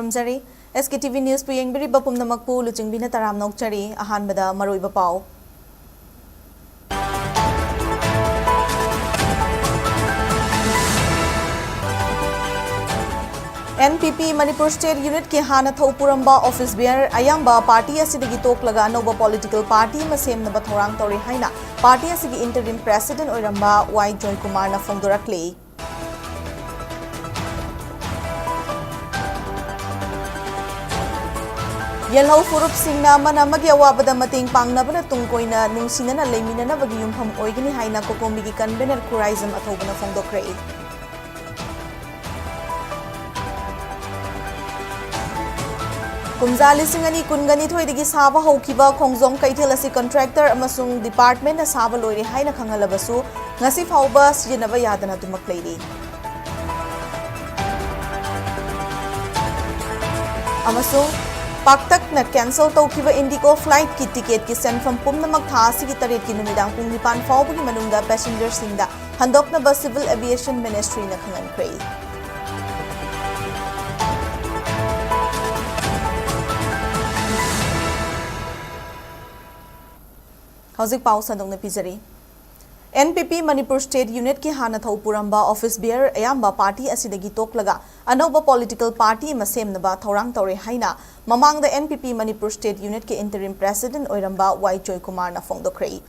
खुरमजरी SKTV News पुयेंगबिरी बपुम नमकपु लुचिंगबिना तराम नौचरी अहानबदा मरोइबा पाउ NPP Manipur State Unit के हाना थौपुरंबा ऑफिस बियर अयंबा पार्टी असिदगी तोकलगा नोबा पॉलिटिकल पार्टी मसेम नबा थौरांग तौरी हाइना पार्टी असिगी इंटरिम प्रेसिडेंट ओइरंबा वाई जॉय कुमार ना फोंदोरकले Yellow Furup Singna Manamagi Awabada Mating Pangnabana Tungkoina Nungsinana Leminana Bagium Oigani Haina Kokomigi Convener Kurizam Atobana Fondo Cray. Kumzali Singani Kungani Twidi Saba Hokiba Kongzong Kaitilasi Contractor Amasung Department as Saba Lori Haina Kangalabasu Nasif Haubas Yenava Yadana to Maclady. Amasung Paktak na cancel taukiba Indigo flight ki ticket ki send from Pumnamak Thasi ki tarit ki numidang kung nipan faubu ki manungda passenger singda handok na ba Civil Aviation Ministry na kangan kray. Hauzik pau sandong na pizari. NPP Manipur State Unit ki hana thopuramba office bear ayamba party asidagi toklaga anoba political party masem naba thorang tore haina mamang the NPP Manipur State Unit ki interim president oiramba Y Joy Kumar na fongdokhrei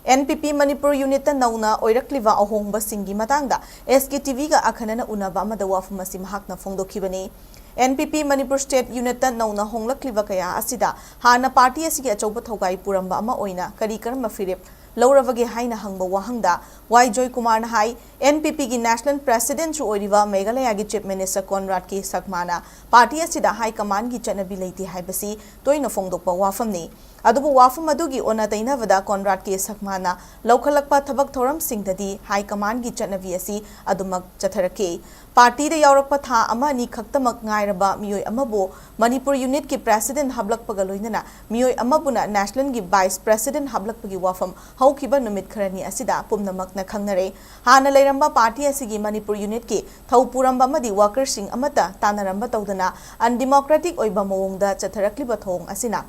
NPP Manipur Unit ta nauna oirakliva ahongba singi matangda SKTV ga akhanana unaba amada wafum asi mahak na fongdokhibani NPP Manipur State Unit ta nauna honglakliva kaya asida hana party asigi achauba thogai puramba ama oina kari karma firip Lauravagi Haina Hangba Wahangda, Y Joy Kumar Hai, NPP ki National President Chu Oiriva Meghalaya ki Chief Minister Conrad K. Sakmana, Party Asida High Command ki Chanabilati Haibasi, Toina Fongdokpa Wafamni. Adubu Wafam Adugi Onataina Vada Conrad K. Sakmana, Lokalakpa Tabak Thoram Singh Dadi, High Command ki Chanaviasi, Adumak Chatharake. Party the Yorokpa Tha Amani Kaktamak Ngairaba, Mioy Amabo, Manipur Unit ki President Hablak Pagaloinana, Mioy Amabuna, National ki Vice President Hablak Pagi Wafam, Haukiba Numit Karani Asida, Pumnamak na Kangnare, Hana Leramba Party Asigi Manipur Unit ki, Taupuramba Madi Workers Sing Amata, Tanaramba Taudana, and Democratic Oibamongda Chatarakli Bathong Asina.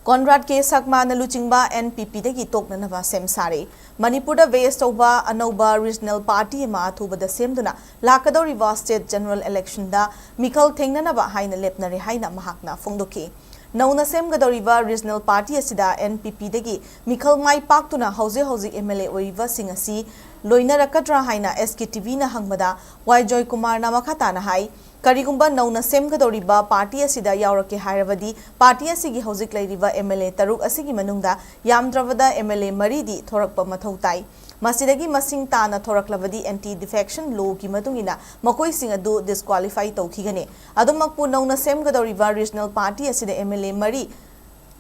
Conrad K. Sakmana Luchingba NPP dagi tokna nava sem sare. Manipur da West Oba Anoba Regional Party ma thuba da semduna Lakadori River State General Election da Mikal Thengna nava haina lepnare haina mahakna fongdoke. Nauna Semgadoriva Regional Party asida NPP dagi Mikal Mai Paktuna Hauze MLA Oiva Singasi Loina Rakadra haina SKTV na hangbada Y Joy Kumar na makhatana hai Karigumba nauna semgadoriba party asida yaurake hairabadi party asigi hauzik lairiba MLA taruk asigi manungda yamdravada MLA maridi thorakpa mathau tai masidagi masing tana thoraklabadi anti defection law ki matungina makoi sing adu disqualify taukhigane adumakpu nauna semgadoriba regional party asida MLA mari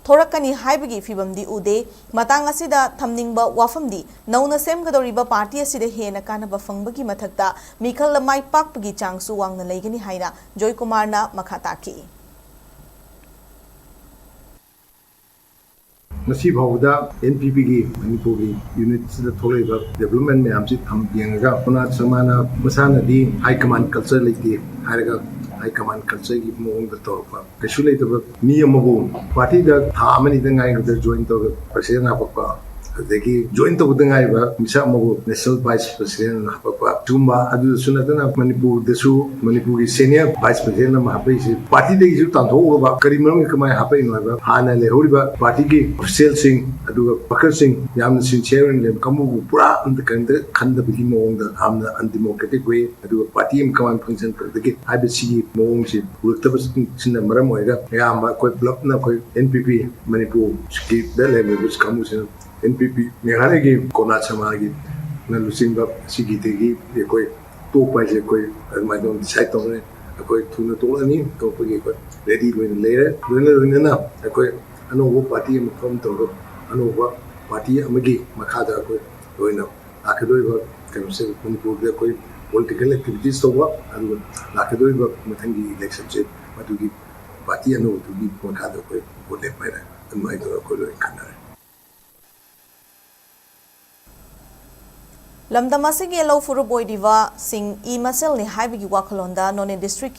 Thorakani Haibagi Fibamdi Ude, Matang Asida, Tamningba Wafamdi, Nauna Semgadoriba Party Asida Hena Kanaba Fangbagi Matakta, Mikal Lamai Pakpagi Changsu Wang Nalagani Haina, Joy Kumarna Makataki. Nasi Bauda, NPP, Manipuri, units the Toleva, development may am sit Yanga, Pona Samana, Masana Di, High Command Culture like the High Command Culture, give more the top. Casually, the Niamabu, party that Harmony the guy with the joint of the President Papa. They give joint of the guy, Misamabu, National Vice President Papa, Tumba, Adu Sunatana, Manipur, the Su, Manipuri Senior Vice President Mahapaisi, Party the Yutan Hova, Karimang Kamai Happy in Hana Lehoriba, Party Sale Singh, Adu Bakar Singh, Yam Sincere and Kamu Pura and the Kanda Bihimo, the Hamna undemocratic way, Adu Party and Command Function for the Gate, IBC, Mongship, Ultabas in the Maramoida, Yamba, Quite Block, NPP, Manipur, Skip, the level which comes in. NPP Mehanagi Konat Samagi Nalusimba Sigitegi, Ekoi, two pies Ekoi, and my own site on it, Ekoi Tuna Tolani, Topagi, ready when later, when enough, Ekoi, I know what party from Togo, I know what party Amagi, Makada, going up. Akadoi can say Manipur, the political activities over, and Lakadoi Matangi election, but to give party I know to give Makada, what they might and my daughter in Canada. Lamdamasigi Yellow Furuboy Diva Sing E. Masel ni Haibigi Wakalonda, None District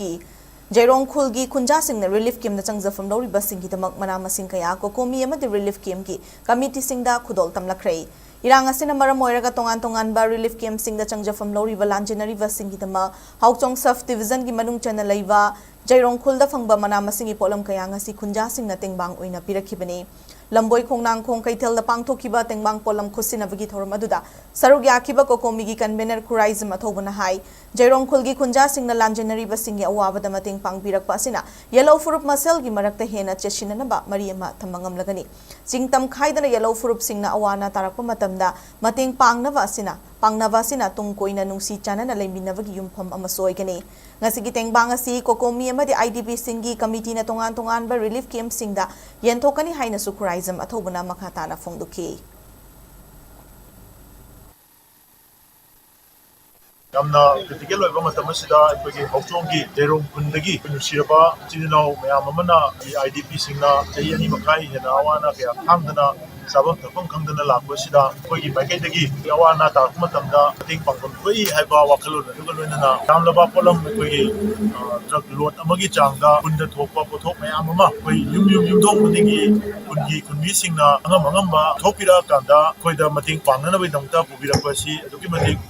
Jairong Khulgi Kunja Singh Relief Kim na Changjafam Lori Basing Hitamak Manama Singkaya Kokomi Amadi Relief Kim ki Committee Singda Kudol Tamlakrei. Irang asina maram oiraga tongan ba relief camp sing da changjafam lori valanjinari vasing hitama hauchong Sktv'S gi manung chana leiwa Jairong Khulda fangba mana masing ipolam kaya ngasi khunja sing na tengbang oina pirakhibani lamboi khongnang khong kaithel da pangthokiba tengbang polam khusinabagi thoram aduda sarugya khiba kokomi gi convener khuraizm athobana hai Jairong Khulgi khunja sing na lanjinari vasing ya awabada mateng pangpirakpa asina yellow furup masel gi marakta hena cheshinanaba mariama thamangam lagani chingtam khaidana yellow furup sing na awana tarakpa matamda mateng pangnava asina tungkoina nungsi chana na leiminabagi yumpham amasoigani ngasigi tengbang asi kokomi amadi IDP singi committee na tongan ba relief camp singda yenthokani haina sukhuraizm athobana makhatana fongduki Yamna critical oiba matam asida aikogi hauchonggi Jairong Khundagi nusiraba chininaw mayam amana IDP singna chahi ani makai hena awana kaya khangdana sabam thapam khangdana lakwa sida aikogi maikaidagi awana tarakpa matamda mating pangpam thoi haiba wakhalon aduga loinana yamlaba polam aikogi drug load amagi changda khunda thokpa pothok mayam ama aikoi yumdong madigi khunmi singna angamba thokpira kanda khoida mating pangnana bai damta pubirakpa si adugi mating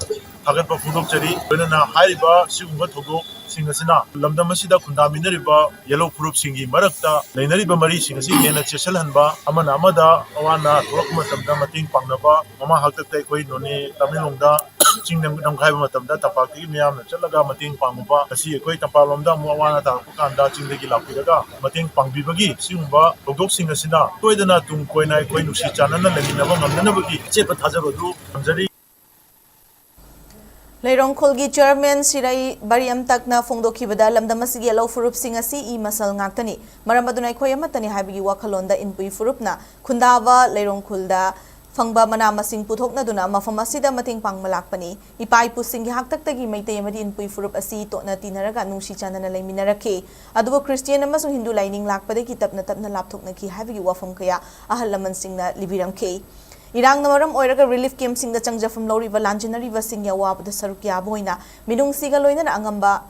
Hagat pa pudok chari benana haiba sigumba thogo singasina lamdam asida khundaminariba yellow group singi marakta leinariba mari singasi hena chesalhanba amana amada awana thok matamda mating pangnaba mama hakta koi noni tamilongda chingdam namkhaiba matamda tapakti miyamna chalaga mating pangba asi koi tapalomda mu awana ta kanda chingdagi lapiraga mating pangbibagi sigumba thok singasina toidana tung koinai koi nusi chanana leminaba ngamnanabagi chepa thajabadu amjari Jairong Khulgi Chairman Sirai Bariam Takna Fongdokhibada Lamdamasigi Yellow Furup Singasi I Masal Ngaktani Maramadunai Koyamatani Habigi Wakalonda Inpui Furupna Kundava Jairong Khulda Fangba Mana Masing Puthokna Duna Mafamasida Mating Pangmalakpani Ipai Pusingi Haktaktagi Maitay Amadi Inpui Furup Asi Tokna Tinaraga Nungsi Chana na Laiminarake Adubo Christian Amasu Hindu Lining Lakpade Kitapna Tapna Laptokna Ki Habigi Wafam Kaya Ahal Laman Singna Libiram K Irang namaram oiraga relief camp sing da changjafam lori valanjinari vasing ya wabda sarukya boina minung siga loina na angamba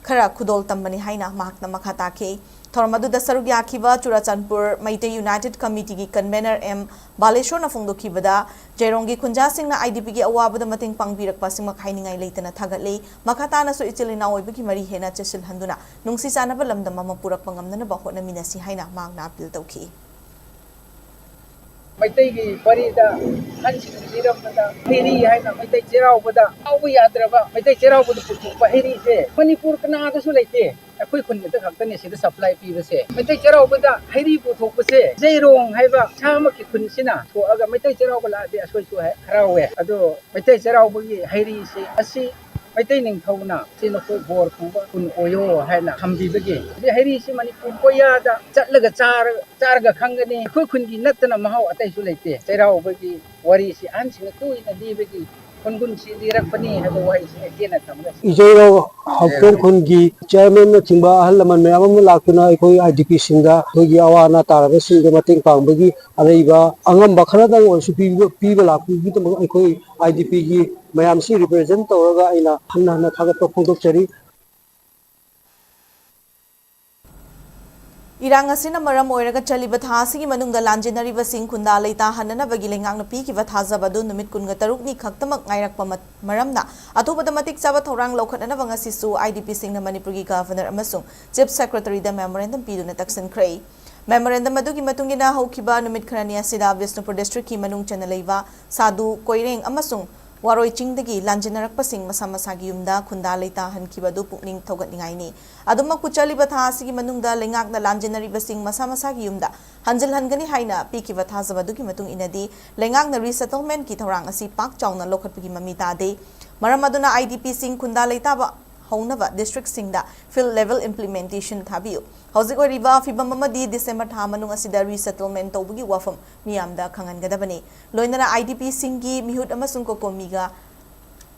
khara khudol tambani haina mahakna makhata ke thormadu da sarukya khiba Churachandpur Maite United Committee gi convener M Baleshwar na fongdo khibada Jairongi khunja sing na IDP gi awabda mating pangbirak pasing makhainingai leitana thagatle makhata na so ichilina oibagi mari hena chesil handuna nungsi chanaba lamdam ma purak pangamna na bahona minasi haina magna appeal tawki Maitegi Parida, Hansi Ramada, Heri, Maitai Cherauda, Awiadrava, Maitai Cherauda, Heri, Manipur Kanaka Sulate, a quick one that Hampton the supply people say. Maitai Cherauda, Heri Putokuse, Zairong, Hava, Tamaki Kunsina, to other Maitai Cherauda, they are supposed to have Harawe, Ado, Maitai Cherauda, Heri, Asi. Maintaining Tona, Sinopur, Kun Oyo, Hana, Hambi, the Harris Manipur, Koyada, Chatlaga Targa Kangani, Kukundi, Natana Mahao, Ataisulate, Terao Bagi, Waris, answering two in a Divigi, Kungunsi, the Rapani, have a wise again at Tamras. Ijero Hauker Kungi, Chairman Timba Halaman Mayam Lakuna, IDP Singa, Togi Awana Tarabas, the Mating Pambagi, Areva, Angam Bakarada, or people like IDP. Mayam si represent Toraga ina Hanna Tagato Pondokchari. Irang asina maram oiraga chaliba thasigi manungda lanjinari vasing khunda leita hanana bagi lengang na pi ki wathajabadu numit kunga tarukni khaktamak ngairakpa maramna atubada matik chaba thorang lokhatna banga sisu IDP sing na Manipur gi governor amasung chief secretary da memorandum piduna taksan krai memorandum adugi matungina haukiba numit khrani asida Visnupur district ki manung chana leiwa sadu koireng amasung Waroi Chingdagi Lanjinarakpasing Masamasagi Yumda Kunda Leita Hankibadu Pukning Togatningai ni Adumak Puchali Bathasigi Manungda Lengak na Lanjinari Basing Masamasagi Yumda Hanjil Hangani Haina Piki Bathazabaduki Matung Inadi Lengak na Resettlement ki Thorang asi Pak Chong na Lokhatpagi Mamita de Maramaduna IDP Sing Kunda Leita ba Honava district singda field level implementation thabiu Hauzik Riva Fibam Mamadi December Thamanung asida resettlement tobugi wafam miyamda khangangadabani loinana IDP singi mihut amasung kokomiga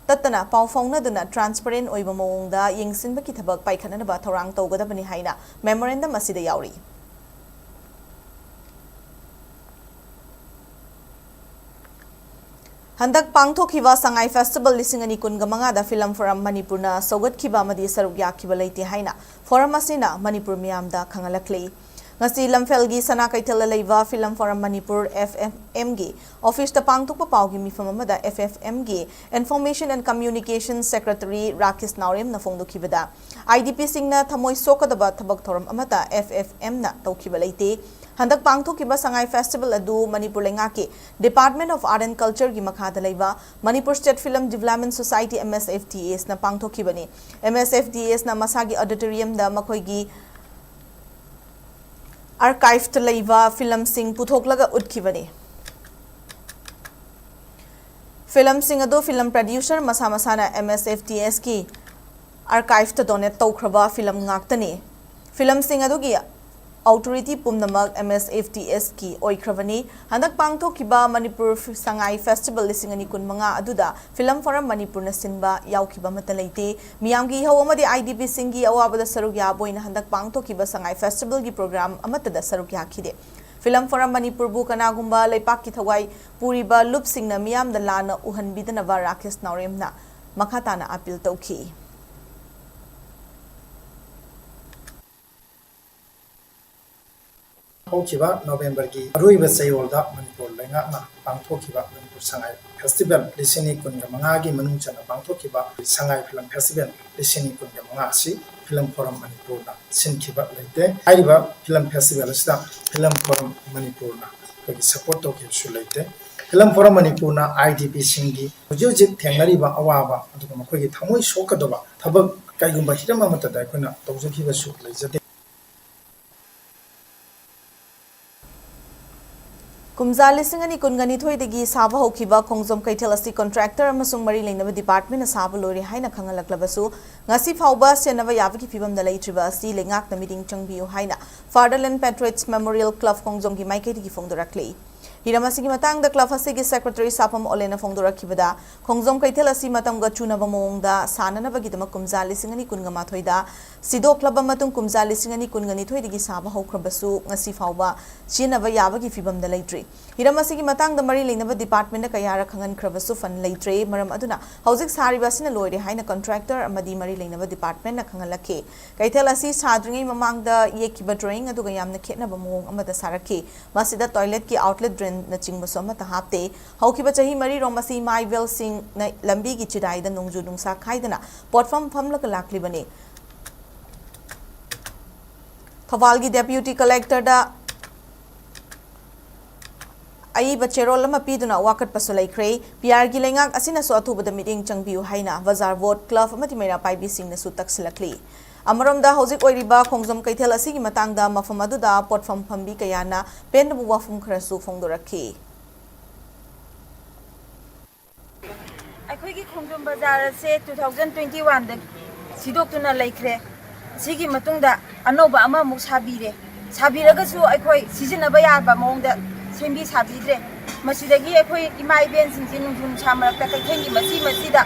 tatana pau faunaduna transparent oiba mawongda yengsinba ki thabak paikhanana ba thorang tawgadabani haina memorandum asida yauri Handak pangthokhiba Sangai Festival lisingani kungamanga da film forum Manipurna Sogatkiba Madi Saruk Yakiba Leiti Haina forum asina Manipur Miamda Kangalakli. Ngasi Lamfelgi Sana Kaitala Leiva Film Forum Manipur FFMG Office the Pangthokpa Paugi Mifamada FFMG Information and Communications Secretary Rakis Naurim na Fongdokibada IDP Singna Thamoi Sokadaba Tabak Thoram Amata FFM na Taukiba Leiti Handak Pangthokiba Sangai Festival adu Manipur Lengaki Department of Art and Culture gi makhada leiba Manipur State Film Development Society MSFDS na pangthokibani MSFDS na masagi auditorium da makoigi archive ta leiba film sing puthoklaga utkibani film sing adu film producer masa masana MSFDS ki archive ta donate tawkhraba film ngaktani film sing adu gi Authority Pumnamak MSFDS ki oikravani handak pangthokiba Manipur Sangai Festival lisingani kunmanga aduda film forum Manipur na sinba yaukiba matalaite miyamgi hawamadi IDP singi awabada saruk yaboina handak pangthokiba Sangai Festival gi program amatada saruk yakhide film forum Manipur bu kanagumba leipak ki thawai puriba lup singna miyam da lana uhanbidana wa Rakis Nauremna makhatana appeal tawki November ki Arui Sayolda Manipur Lenga Pangtokiba Manipur Sangai Festival Lisini Kunga Mangagi Manunchana Pangtokiba Sangai Film Festival Lisini Kunga Mangasi Film Forum Manipur Sinkiba Late Aiba Film Festival Sta Film Forum Manipur support Toki Sulate Film Forum Manipur IDP Singi Jujik Tangariba Awaba Makogi Tamui Shokadova Tabak Kayumba Hitamamata Dakuna Tozuki Suk Kumza lisingani kungani thoidagi saba hokiba khongzom kaithelasi contractor amasung mari leinaba department saba lori haina khangalaklabasu ngasi phauba senaba yabaki fibam da leitriba asi lengak na meeting changbiu haina Fatherland Patriots Memorial Club khongzom gi maiketi gi fongdorakli Hiramasi gi matang da club asigi secretary sapam olena fongdorakibada khongzom kaithelasi matam ga chunaba mongda sanana bagi dama kumza lisingani kungama thoida sido club matung kumza lisingani kungani thoidagi saba hokrabasu ngasi phauba chinaba yabagi fibam da leitri Hiramasi gi matang da mari leinaba department ka yara khangan khrabasu fan leitre maram aduna hauzik sariba sina loire haina contractor amadi mari leinaba department na khangalakhe kaithelasi sadringai mamang da yekiba drawing aduga yamna khetnaba mong amada saraki masida toilet ki outlet drain na chingba soma ta hapte haukiba chahi mari romasi maivel sing na lambi gi chidai da nongju nungsa khaidana platform phamlaka lakli bane Thawal gi deputy collector da Ai bachero lama piduna wakat pasulai krei PR gi lengak asina so athuba da meeting changbiu haina bazar vote club amati mera paibi sing na su taksilakli Amarom da hauzik oiriba khongzom kaithel asigi matang da mafam adu da platform phambi kayana pen bu wafum kharasu fongdorakhi Akhoi gi khongzom bazar se 2021 da sidok tuna laikre sigi matung da anoba ama muk sabire sabiraga su akhoi season ba ya ba mong da sembi sabidre masidagi akhoi imai ben sinjin nung chamarak ta kaithengi masida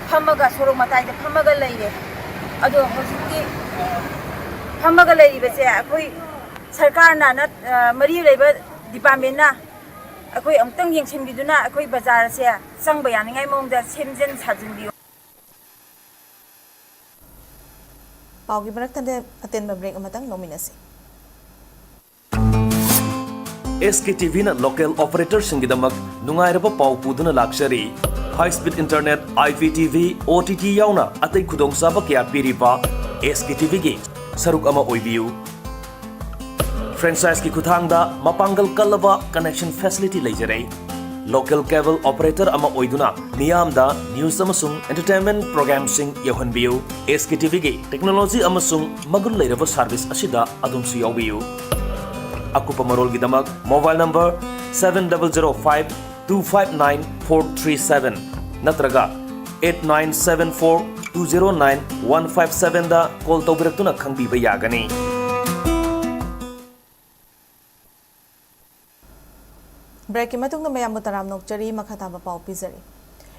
phamaga sorok matai da phamaga leire ado hojiki phamaga leire bese akhoi sarkar na mari leiba department na akhoi amtang yengsenbiduna akhoi bazar se sangba yaningai mong da semjen sajinbiu Paugi barak tande aten break amatang nominasi SKTV na local operator singidamak nungairaba pau puduna lakshari high speed internet IPTV OTT yauna atai khudong saba kya piripa SKTV gi saruk ama oibiu franchise ki kuthangda mapangal kalaba connection facility leijare local cable operator ama oiduna miyamda news amasung entertainment program sing yohanbiu SKTV gi technology amasung magun leiraba service asida adumsu yawiu Akupa Marol Gidamak mobile number 7005259437 Natraga 8974209157 da call tawbiratuna khangbiba yagani Break matung na mayam taram nokjari makhataba pau pizari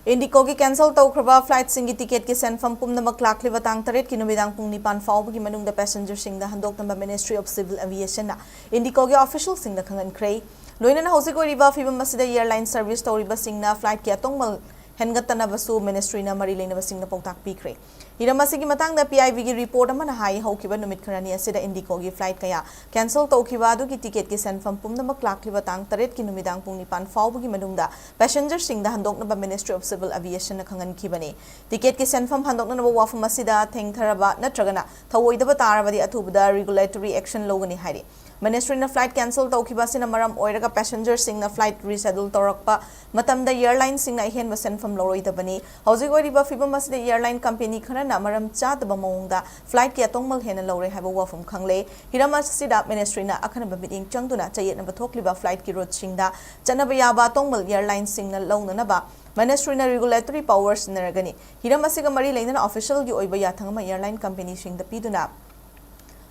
Indigo की cancel तौख्रबा flight सिंगी ticket की सेंफम पुमनमक लाखलिबा तांग तरेट की नुमिदांग पुंग निपान फाउबगी मनुंगदा पैसेंजर सिंगदा हंदोकनबा ministry of civil aviation Indigo की ऑफिशियल सिंगदा खंगनख्रे लोइनना हौजिक ओइरिबा फिबम मसिदा एयरलाइन सर्विस तौरिबा सिंगना फ्लाइट की अतोंगमल हेनगतनबसु मिनिस्ट्री ना मरी लेनबा सिंगना पौताक पीख्रे हिरमसिगी मतंगदा पीआईबी की रिपोर्ट अमना हाई हौकिबा नुमित खरानी असिदा इंडिको की फ्लाइट कया कैंसल तौखिबा अदुगी टिकेट की सेंफम पुमनमक लाखलिबा तांग तरेट की नुमिदांग पुंग निपान फाउबगी मनुंगदा पैसेंजर सिंगदा हंदोकनबा मिनिस्ट्री ऑफ सिविल एविएशन खंगनखिबने टिकेट की सेंफम हंदोकनबा वाफम असिदा थेंगथरबा नत्रगना थवोइदबा तारबदी अथुबदा रेगुलेटरी एक्शन लोगनी हाइरे मिनिस्ट्री ने फ्लाइट कैंसल तौखिबासिना मरम ओइरगा पैसेंजर सिंगना फ्लाइट रिशेड्यूल तौरकपा मतमदा एयरलाइन सिंगना अहेनबा सेंफम लौरोइदबनी हौजिक ओइरिबा फिबम असिदा एयरलाइन कंपनी खरना मरम चादबा मौंगदा फ्लाइट की अतोंगमल हेना लौरे हाइबा वाफम खंगले हिरम असिदा मिनिस्ट्री ना अखनबा मिटिंग चंगदुना चयेतनबा थोकलिबा फ्लाइट की रूट सिंगदा चनबा याबा अतोंगमल एयरलाइन सिंगना लौननबा मिनिस्ट्री ना रेगुलेटरी पावर्स नरगनी हिरम असिगा मरी लेना ऑफिशियल की ओइबा याथंगमा एयरलाइन कंपनी सिंगदा पीदुना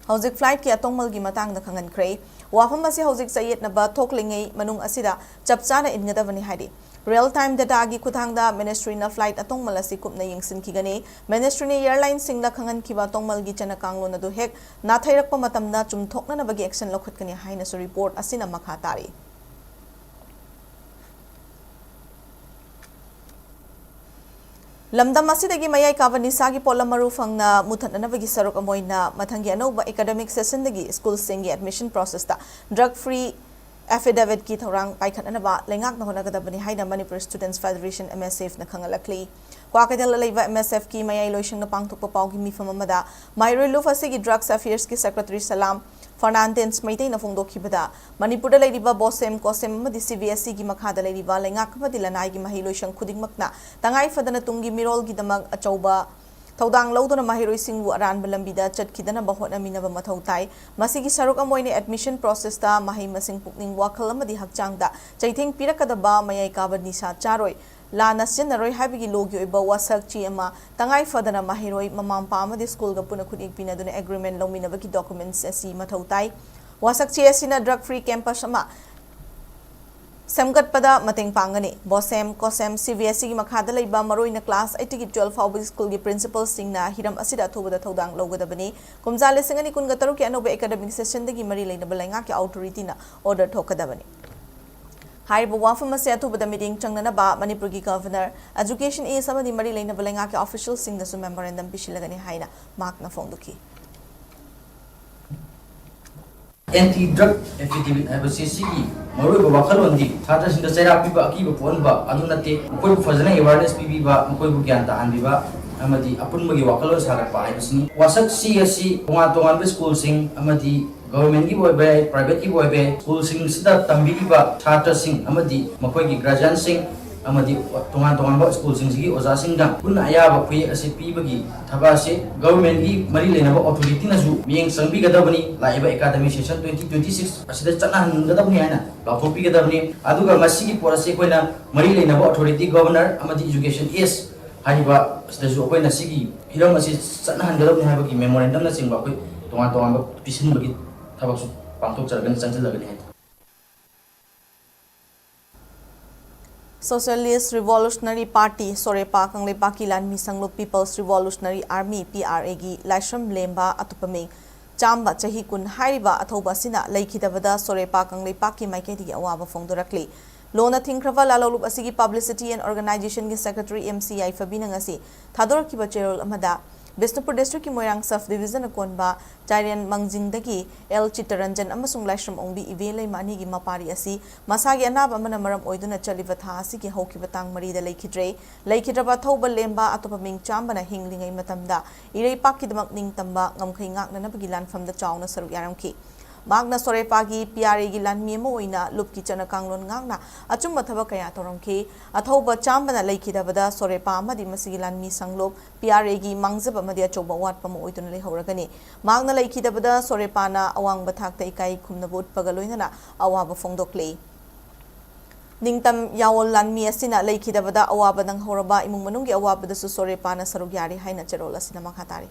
हौजिक फ्लाइट की अतोंगमल की मतंगदा खंगनख्रे वाफम असी हौजिक चयेतनबा थोकलिंगै मनुंग असिदा चपचाना इनगदबनी हाइदि रियल टाइम डाटा की खुथांगदा मिनिस्ट्री ना फ्लाइट अतोंगमल असी कुपना यंगसिनखिगने मिनिस्ट्री ने एयरलाइन सिंगदा खंगनखिबा अतोंगमल की चना कांगलोन अदु हेक नाथैरकपा मतमदा चुमथोकननबगी एक्शन लौखटकनी हाइनसु रिपोर्ट असिना मखा तारी लमदम असिदगी मयाई काबा निसागी पोलम मरु फंगना मुथननबगी सरुक अमोइना मथंगी अनौबा एकेडमिक सेशनदगी स्कूल सिंगी एडमिशन प्रोसेस ता ड्रग फ्री एफिडेविट की थौरांग पाइखननबा लेंगाक नहोनगदबनी हाइना मणिपुर स्टूडेंट्स फेडरेशन MSF न खंगलखली क्वाकैथल लेबा MSF की मयाई लोइशंग पांगथोकपा पाउगी मिफम अमदा माइरोय लुफ असिगी ड्रग्स अफेयर्स की सेक्रेटरी सलाम फर्नांडेंस मैतेन फोंदोखिबदा मणिपुर लेरिबा बोसेम कोसेम मदि CBSE की मखादा लेरिबा लेंगाक मदि लनाई की महिलोय शंग खुदिंगमकना तंगाई फदना तुंगी मिरोल की दमक अचौबा थौदांग लौदना महिरोय सिंगु अरान बलंबिदा चटखिदना बहोटनमिनबा मथौ ताई मसिगी सरुक अमोइने एडमिशन प्रोसेस ता महि मसिंग पुकनिंग वाखल अमदि हकचांगदा चैथिंग पिरकदबा मयाई काबा निसा चारोय लाना सिनरोय हाबिगी लोगी ओइबा वासक ची अमा तंगाई फदना महिरोय ममामपा अमदि स्कूल गा पुना खुदिक पिनदुना एग्रीमेंट लौमिनबगी डॉक्यूमेंट्स असी मथौ ताई वासक ची असिना ड्रग फ्री कैंपस अमा सेमगतपदा मतेंग पांगनी बोसेम कोसेम CBSE की मखादा लेबा मरोइना क्लास 8 की 12 फाउबी स्कूल की प्रिंसिपल सिंगना हिरम असिदा थोबदा थौदांग लौगदबनी कुमजा लिसिंगनी कुनगा तरुक की अनोबा एकेडमिक सेशन दगी मरी लेनबा लेंगा की ऑथोरिटी ना ऑर्डर थोकदबनी हाइब वाफम से अथुबदा मीटिंग चंगनबा मणिपुर की गवर्नर एजुकेशन एस अमदी मरी लेनबा लेंगा की ऑफिशियल सिंगदसु मेमोरेंडम पिशिलगनी हाइना मार्कना फोंदुकी एंटी ड्रग एफिडेविट हैबसिसी की मरोय वाखलोंदी छात्र सिंह चैरा पीबा अकीब फोनबा अदु नते कोई फजना अवेयरनेस पीबीबा कोई ज्ञान तानबीबा अमदी अपुनबगी वाखलो सागतपा हैबसिनी वासक CSC तोंगान स्कूल सिंह अमदी गवर्नमेंट की बोयबे प्राइवेट की बोयबे स्कूल सिंह सिदा तंबीबा छात्र सिंह अमदी मकोई की ग्रेजुएट सिंह अमदी तोंगान स्कूल सिंह की ओजा सिंह दा पुन अयाबा खुई असे पीबगी थबा से गवर्नमेंट की मरी लेनबा अथॉरिटी नसु मियंग संबिगदबनी लाइबा एकेडमिक सेशन 2026 असिदा चनाहनगदबनी हैना लाथोपीगदबनी अदुगा मसिगी पोरसे कोइना मरी लेनबा अथॉरिटी गवर्नर अमदी एजुकेशन एस हाइबा असिदसु कोइना सिगी हिरम असि चनाहनगदबनी हाइबगी मेमोरेंडम न सिंगबा कोइ तोंगान पिसिनबगी थबसु पांथोक चरगन चंचलगनी है सोशलिस्ट रिवॉल्यूशनरी पार्टी सोरेपा कंगलेपा की लानमी संगलो पीपल्स रिवॉल्यूशनरी आर्मी PRA की लाइश्रम लेम्बा अतुपमे चांबा चही कुन हाइरिबा अथौबा सिना लेखिदबदा सोरेपा कंगलेपा की माइकेदी अवाबा फोंदोरकली लोना थिंख्रवा लालोलुप असिगी पब्लिसिटी एंड ऑर्गेनाइजेशन की सेक्रेटरी MCI फबीनंगसी थादोरकिबा चेरोल अमदा बिष्णुपुर डिस्ट्रिक्ट की मोयरांग सब डिवीजन कोनबा चाइरियन मंगजिंगदगी एल चित्तरंजन अमसुंग लाइश्रम ओंबी इवेले मानी की मपारी असी मसागी अनाब अमना मरम ओइदुना चलिबा था असी की हौकिबा तांग मरीदा लेखिद्रबा थौबा लेम्बा अतोपा मिंग चांबना हिंगलिंगै मतमदा इरेपाक किदमक निंग तंबा ngमखै ngaknanabagi lanfamda chauna saruk yaramki मागना सोरेपा की PRA की लानमी मोइना लुप की चना कांगलोन ngakna achumba thaba kaya toromki athauba chambana leikidabada sorepa amadi masigi लानमी संगलोप PRA की मांगजब अमदी अचौबा वाटपा मोइदुना लेहौरगनी मागना लेखिदबदा सोरेपाना अवांग बथाकता इकाई खुमनबुत पगलोइना अवाबा फोंदोकले निंगतम यावल लानमी असिना लेखिदबदा अवाबा नंगहौरबा इमुंग मनुंगी अवाबदसु सोरेपाना सरुक यारी हाइना चरोल असिना मखातारी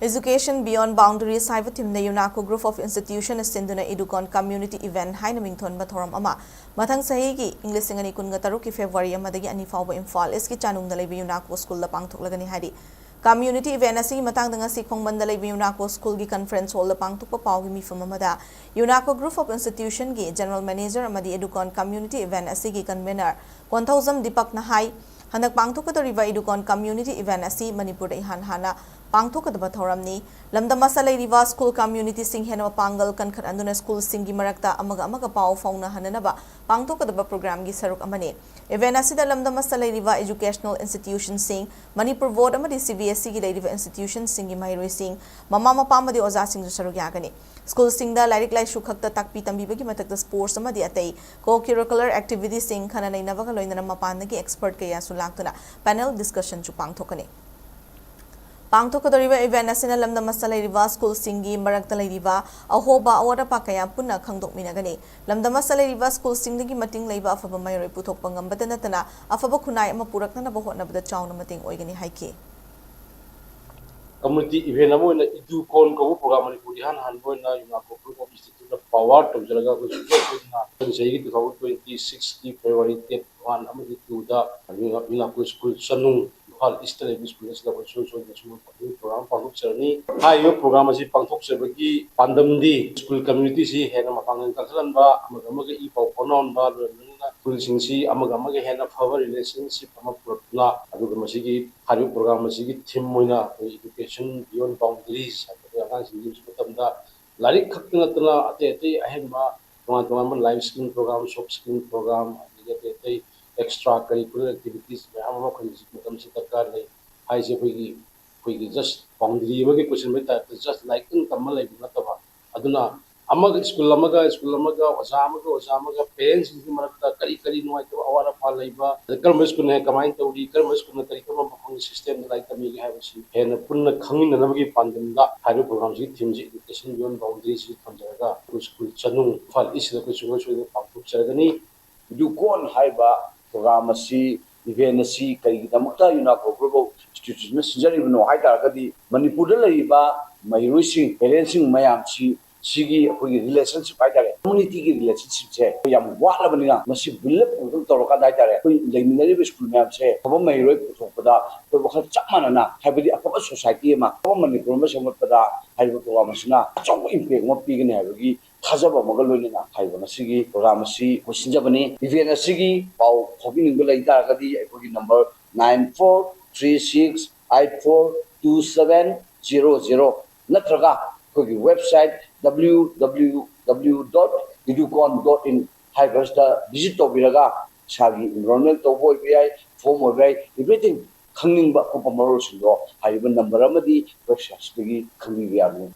Education Beyond Boundaries haiba thimna UNACO Group of Institution sinduna Idukon Community Event haina mingthon ba thoram ama mathang sahi gi English singani kunga taruk ki February amadagi ani fawba Imphal East ki chanung da lebi UNACO school la pangthoklagani hari Community event asi matang danga si khongban da lebi UNACO school gi conference hall la pangthokpa pawgi mifam amada UNACO Group of Institution gi General Manager amadi Idukon Community Event asi gi convener 1000 Dipak na hai hanak pangthokadariba Idukon Community Event asi Manipur da ihan hana pangthokadaba thoramni lamdama salaiba school community sing hena pangal kankhat anduna school singi marakta amaga paw fauna hananaba pangthokadaba program gi saruk amane event asida lamdama salaiba educational institution sing Manipur board amadi CBSE gi laiba institution singi mairoi sing mama mapamadi oza sing saruk yagani school sing da lairik lai shukhakta takpi tambiba gi matakta sports amadi atai co-curricular activities sing khana nainabaga loinana mapandagi expert kaya sulaktuna panel discussion chu pangthokani Pangthokadariba event asina lamdama salaiba school singi marakta laiba ahoba awara pakaya punna khangdokminagani lamdama salaiba school singdagi mating laiba afaba mairoi puthokpa ngambada natana afaba khunai ama purakna ba hotnabada chawna mating oigani haiki community event amoina idukon ko program Manipuri han boina UNACO Group of Institute power to jalaga ko na sei 2026 ki February 1 amadi 2 da UNACO school sanung Imphal East Level School is the program Panguk Journey. Hi, your program is Panguk Journey. Pandamdi school community si hena mapangan kalsalan ba amagaga ipaw konon ba school singsi amagaga hena power relationship amapurna aduga masigi hari program masigi theme moina education beyond boundaries agang singi matamda larik khakna ate ahema tama live stream program shop stream program ate extra curricular activities मैंने मतलब से तकरार ले high से कोई just boundary में question में था just like इन तम्मल ले बिना तबा अदुना अमग स्कूल अमगा parents की मरकता करी नुआई तो आवारा फाल लेबा कर्म स्कूल है कमाइन तो डी कर्म स्कूल में तरीका में बखंग सिस्टम लाइक तमी है वसी है न पुन्न खंगिन नबगी पांदमदा हाइरो प्रोग्राम जी थीम जी एजुकेशन बियॉन्ड बाउंड्री से थंजरगा स्कूल चनु फाल इस को सुगो पांगुक चरगनी दुकोन हाइबा program asi event asi kai damakta UNACO Group of Institution sinjaribo hai taragadi Manipur da laiba mairoi sing parents sing mayam sigi akoi relationship hai tare community gi relationship che yam wala banina masi build up toroka dai tare koi leiminari school mayam che hobo mairoi puthokpada koi wakhal chamana na habidi akaba society ma hobo Manipur ma samotpada haibo program asina chaw impact mo pigani habigi Khajaba Mogalona, Haibonasigi, Ramasi, Kusinjabani, event Asigi, Pau, Hobin Gulaitagadi, number 9436842700. Natraga, website www.idukon.in. Haibersta, visit of Viraga, Shagi, enrollment of OBI, form of everything. Coming back from Morocco, Haiban number Ramadi, website, Spiggy, Kamiviamu.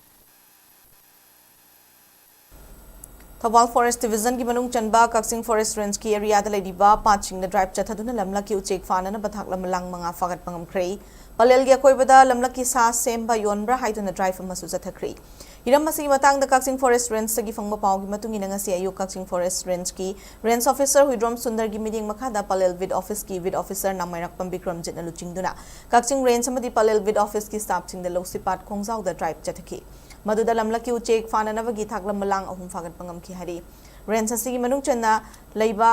Thawal Forest Division ki manung chanba Kaksing Forest Range ki area da leidiba paching na drive chathaduna lamla ki uchek fana na bathak lamlang mga fagat pangam krei palel gi akoibada lamla ki sa semba yonbra haiduna drive amasu chathakri iram masi matang da Kaksing Forest Range sagi fangba paw gi matung inanga si ayu Kaksing Forest Range ki range officer Huidrom Sundar gi meeting makha da palel vid office ki vid officer namairak pam Bikram jitna luchingduna Kaksing Range amadi palel vid office ki staff sing da losipat khongjaw da drive chathaki Maduda lamla ki uchek fana na bagi thak lamlang ahum fagat pangam ki hari range asigi manung channa leiba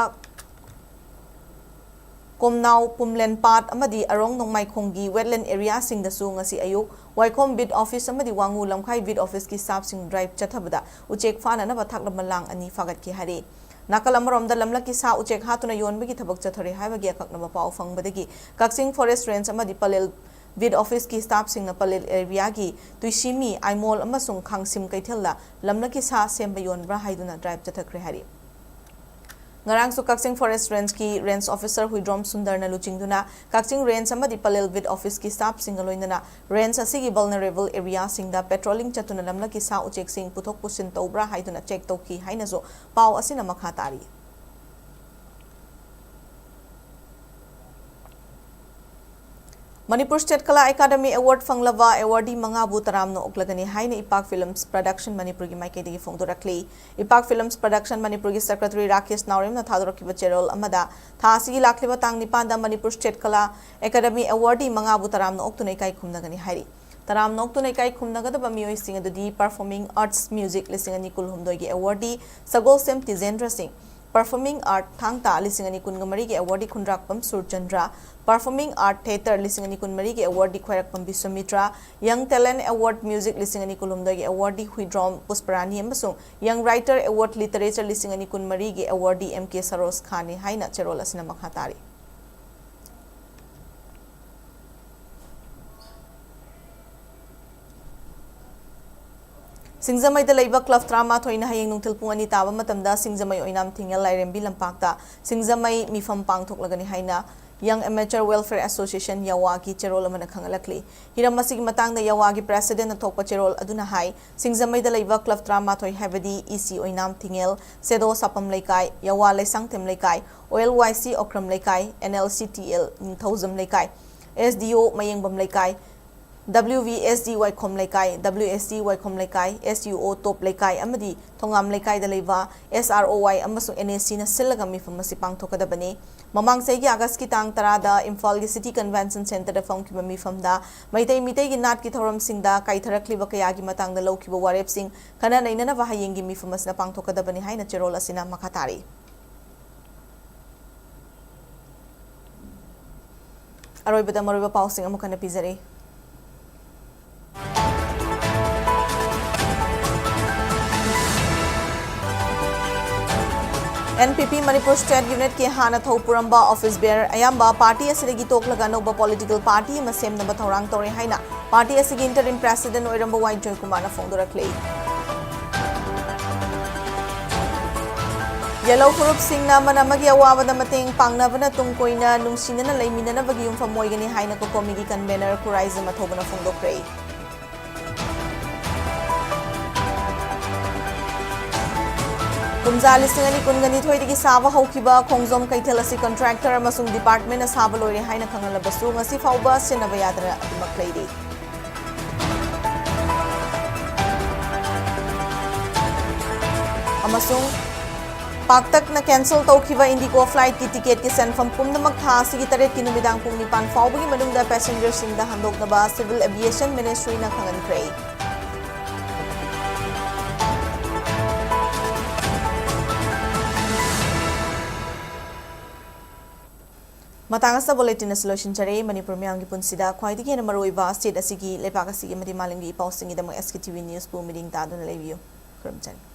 komnaw pumlen pat amadi arong nongmai khonggi wetland area sing da su ngasi ayuk waikom bid office amadi wangu lamkhai bid office ki staff sing drive chathabada uchek fana na bathak lamlang ani fagat ki hari Nakalamrom da lamla ki sa uchek hatuna yonbagi thabak chathare haibagi akakna paw fangbadagi Kaksing Forest Range amadi palel Vid office ki staff sing na palil area gi tuisimi aimol amasung khangsim kaithella lamla ki sa semba yonbra haiduna drive chathakre hari Ngarang su Kaksing Forest Range ki range officer Huidrom Sundar na luchingduna Kaksing Range amadi palil vid office ki staff sing aloinana range asigi vulnerable area sing da patrolling chatuna lamla ki sa uchek sing puthok pusin tobra haiduna check toki haina zo paw asina makha tari Manipur State Kala Academy Award Fanglava Awardee Mangabu Taramno Oklagani Haina Ipak Films Production Manipur gi Maikedi Fongdorakli Ipak Films Production Manipur gi Secretary Rakesh Naurim na Thadorokiba Cherol Amada Thasi Lakliba Tang Nipanda Manipur State Kala Academy Awardee Mangabu Taramno Oktunai Kai Khumnagani Hairi Taram Noktu Nekai Kumnagadaba Mioising the Performing Arts Music listening and Nikulhumdogi awardee Sagol Sem Tizendra Singh. Performing Art Thangta listening and Nikungamari awardee Kundrakpam Surchandra. Performing Art Theatre listening and Nikunmari awardee Kwarakpam Biswamitra. Young Talent Award Music listening and Nikulumdogi awardee Huidrom Pusparani Emasung. Young Writer Award Literature listening and Nikunmari awardee MK Saros Khani Haina Cherola Sinamakhatari. Singzamay da laiba club drama thoina hayeng nungthil pung ani taba matamda Singzamay oinam thingel lairembi lampakta Singzamay mifam pangthoklagani haina Young Amateur Welfare Association yawa ki cherol amana khangalakli hiram masig matang da yawa ki president na thokpa cherol aduna hai Singzamay da laiba club drama thoi habadi EC oinam thingel sedo sapam laikai yawa laisang tem laikai OLYC okram laikai NLCTL ningthauzam laikai SDO mayengbam laikai WVSD Waikom Laikai, WSD Waikom Laikai, SUO Top Laikai, Amadi, Tongam Laikai da Leva, SROY, Amasu NSC na Silagami from Masipang Tokadabani, Mamang Segi Agaski Tang Tarada, Imphal City Convention Center, the Funkibami from da, Maitay Mitay Nat Kitoram Singda, Kaitarakli Bakayagi Matang, the Lokiba Warep Sing, Kanana Inava Hayingi from Masnapang Tokadabani, Haina Cherola Sina Makatari. Aroy Bada Mariba Pausing Amukana Pizari. NPP Manipur State Unit ke hana thau puramba office bearer ayamba party asidagi toklaga noba political party masem naba thorang tore haina party asigi interim president oiramba White Joy Kumar na phongdoraklei Yellow Group Singh na manamagi awabada mateng pangnabana tungkoina nungsinana leiminana bagi yumfam moigani haina ko komigi convener kuraiza mathobana phongdokrei Kumzali Singani Kungani Toyki Sava Hokiba, Kongzom Kaitelasi contractor, Masung Department as Habalori Haina Kangala Basu, Masi Fauba, Sinavayadra Maklady. Amasung Paktak na cancel Tokiva Indigo flight ticket ki send from Pumnamakha, Sigitare Kinumidang Pumipan, Faubi Madunda passengers in the Handok Naba Civil Aviation Ministry na Kangan Kray. Matanga sa bulletin na solution chare Manipur miyanggi punsida khwaidagi na maroiba state asigi lepakasigi madi malingi pausing idamang SKTV News po meeting tado na live view. Kurumchan.